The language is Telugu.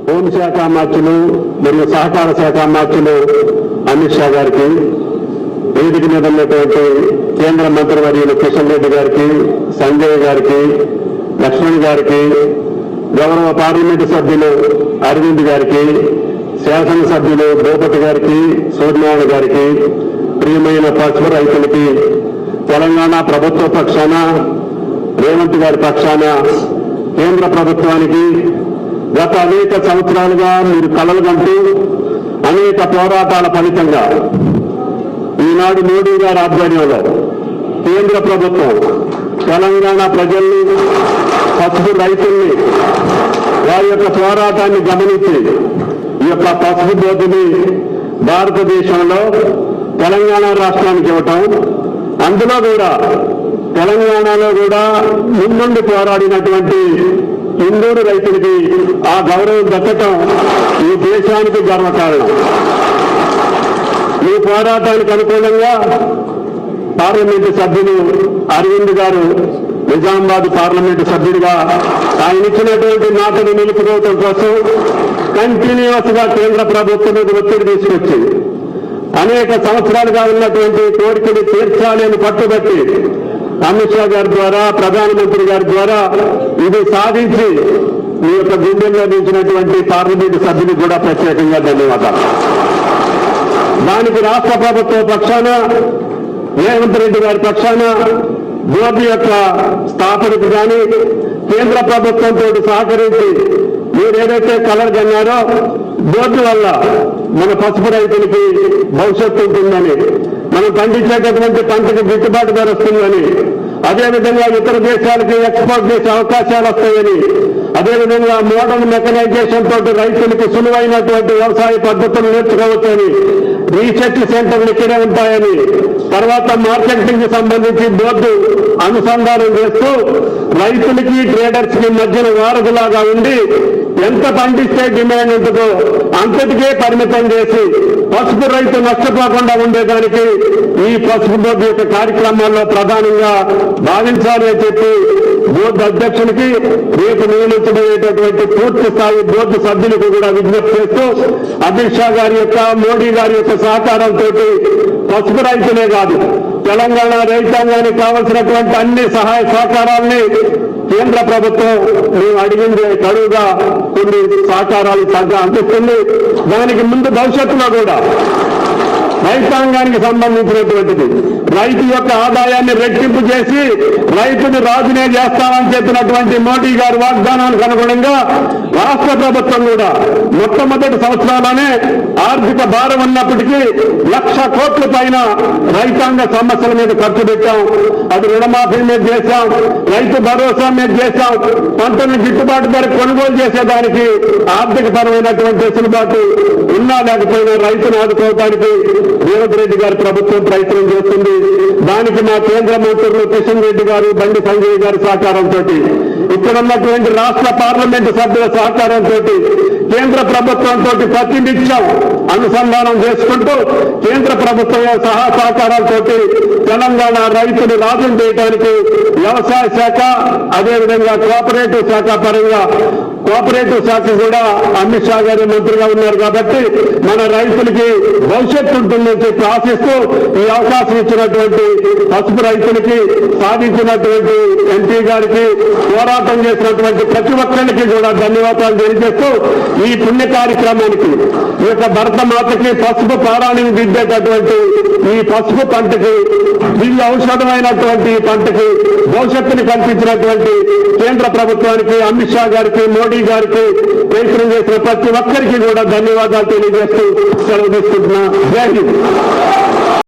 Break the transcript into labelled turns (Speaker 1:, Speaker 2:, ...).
Speaker 1: హోంశాఖ మార్చులు మరియు సహకార శాఖ మార్చులు అమిత్ షా గారికి, వేదిక మీద ఉన్నటువంటి కేంద్ర మంత్రివర్యులు కిషన్ రెడ్డి గారికి, సంజయ్ గారికి, లక్ష్మణ్ గారికి, గౌరవ పార్లమెంటు సభ్యులు అరవింద్ గారికి, శాసనసభ్యులు భూపతి గారికి, సూర్యనారాయణ గారికి, ప్రియమైన పసుపు రైతులకి, తెలంగాణ ప్రభుత్వ పక్షాన రేవంత్ గారి పక్షాన కేంద్ర ప్రభుత్వానికి గత అనేక సంవత్సరాలుగా మీరు కలలు కంటూ అనేక పోరాటాల ఫలితంగా ఈనాడు మోడీ గారి ఆధ్వర్యంలో కేంద్ర ప్రభుత్వం తెలంగాణ ప్రజల్ని, పసుపు రైతుల్ని వారి యొక్క పోరాటాన్ని గమనించి ఈ యొక్క పసుపు బోర్డుని భారతదేశంలో తెలంగాణ రాష్ట్రానికి ఇవ్వటం, అందులో కూడా తెలంగాణలో కూడా ముందుండి పోరాడినటువంటి ఇందూరు రైతులకి ఆ గౌరవం దక్కటం ఈ దేశానికి గర్వకారణం. ఈ పోరాటానికి అనుకూలంగా పార్లమెంటు సభ్యులు అరవింద్ గారు నిజామాబాద్ పార్లమెంటు సభ్యుడిగా ఆయన ఇచ్చినటువంటి మాటను నిలుపుకోవటం కోసం కంటిన్యూస్ గా కేంద్ర ప్రభుత్వం మీద ఒత్తిడి తీసుకొచ్చి అనేక సంవత్సరాలుగా ఉన్నటువంటి కోరికలు తీర్చాలి అని పట్టుబట్టి అమిత్ షా గారి ద్వారా, ప్రధానమంత్రి గారి ద్వారా ఇది సాధించి మీ యొక్క గుండెల్లో నిలిచినటువంటి పార్లమెంటు సభ్యులకు కూడా ప్రత్యేకంగా ధన్యవాదాలు. దానికి రాష్ట్ర ప్రభుత్వ పక్షాన, రేవంత్ రెడ్డి గారి పక్షాన బోర్డు యొక్క స్థాపనకు కానీ కేంద్ర ప్రభుత్వంతో సహకరించి మీరు ఏదైతే కలర్ కన్నారో బోర్డు వల్ల మన పసుపు రైతులకి భవిష్యత్తు ఉంటుందని, మనం పండించేటటువంటి పంటకు గిట్టుబాటు ధర వస్తుందని, అదేవిధంగా ఇతర దేశాలకి ఎక్స్పోర్ట్ చేసే అవకాశాలు వస్తాయని, అదేవిధంగా మోడర్న్ మెకనైజేషన్ తోటి రైతులకి సులువైనటువంటి వ్యవసాయ పద్ధతులు నేర్చుకోవచ్చని, రీసెర్చ్ సెంటర్లు ఇక్కడే ఉంటాయని, తర్వాత మార్కెటింగ్ కి సంబంధించి బోర్డు అనుసంధానం చేస్తూ రైతులకి ట్రేడర్స్ కి మధ్యన వారధిలాగా ఉండి ఎంత పండిస్తే డిమాండ్ ఉంటుందో అంతటికే పరిమితం చేసి పసుపు రైతు నష్టపోకుండా ఉండేదానికి ఈ పసుపు బోర్డు యొక్క కార్యక్రమాల్లో ప్రధానంగా భావించాలి అని చెప్పి బోర్డు అధ్యక్షునికి, రేపు నియమించబోయేటటువంటి పూర్తి స్థాయి బోర్డు సభ్యులకు కూడా విజ్ఞప్తి చేస్తూ అమిత్ షా గారి యొక్క, మోడీ గారి యొక్క సహకారంతో పసుపు రైతులే కాదు తెలంగాణ రైతాంగానికి కావలసినటువంటి అన్ని సహాయ సహకారాల్ని కేంద్ర ప్రభుత్వం మేము అడిగింది గడువుగా కొన్ని సహకారాలు అందిస్తుంది. దానికి ముందు భవిష్యత్తులో కూడా రైతాంగానికి సంబంధించినటువంటిది రైతు యొక్క ఆదాయాన్ని రెట్టింపు చేసి రైతుని రాజునే చేస్తామని చెప్పినటువంటి మోడీ గారి వాగ్దానానికి అనుగుణంగా రాష్ట్ర ప్రభుత్వం కూడా మొట్టమొదటి సంవత్సరాలనే ఆర్థిక భారం ఉన్నప్పటికీ 1,00,000 కోట్ల పైన రైతాంగ సమస్యల మీద ఖర్చు పెట్టాం. అది రుణమాఫీ మీద చేశాం, రైతు భరోసా మీద చేశాం, పంటను గిట్టుబాటు ధర కొనుగోలు చేసేదానికి ఆర్థిక పరమైనటువంటి వెసులుబాటు ఉన్నా లేకపోయినా రైతును ఆదుకోవడానికి రేవంత్ రెడ్డి గారి ప్రభుత్వం ప్రయత్నం చేస్తుంది. దానికి మా కేంద్ర మంత్రులు కిషన్ రెడ్డి గారు, బండి సంజయ్ గారి సహకారంతో, ఇక్కడ ఉన్నటువంటి రాష్ట్ర పార్లమెంటు సభ్యుల సహకారంతో, కేంద్ర ప్రభుత్వంతో ప్రతినిత్యం అనుసంధానం చేసుకుంటూ కేంద్ర ప్రభుత్వం సహకారాలతో తెలంగాణ రైతులు రాజును చేయడానికి వ్యవసాయ శాఖ, అదేవిధంగా కోఆపరేటివ్ శాఖ పరంగా, కోఆపరేటివ్ శాఖ కూడా అమిత్ షా గారి మంత్రిగా ఉన్నారు కాబట్టి మన రైతులకి భవిష్యత్తు ఉంటుందని చెప్పి ఆశిస్తూ ఈ అవకాశం ఇచ్చినటువంటి పసుపు రైతులకి, సాధించినటువంటి ఎంపీ గారికి, పోరాటం చేసినటువంటి ప్రతి ఒక్కరికి కూడా ధన్యవాదాలు తెలియజేస్తూ ఈ పుణ్య కార్యక్రమానికి, ఈ యొక్క భరతమాతకి పసుపు ప్రాణాన్ని దిద్దేటటువంటి ఈ పసుపు పంటకి, వీళ్ళు ఔషధమైనటువంటి పంటకి భవిష్యత్తుని కల్పించినటువంటి కేంద్ర ప్రభుత్వానికి, అమిత్ షా గారికి, మోడీ గారికి, ప్రయత్నం చేసిన ప్రతి ఒక్కరికి కూడా ధన్యవాదాలు తెలియజేస్తూ సెలవు తీసుకుంటున్నా. జై హింద్.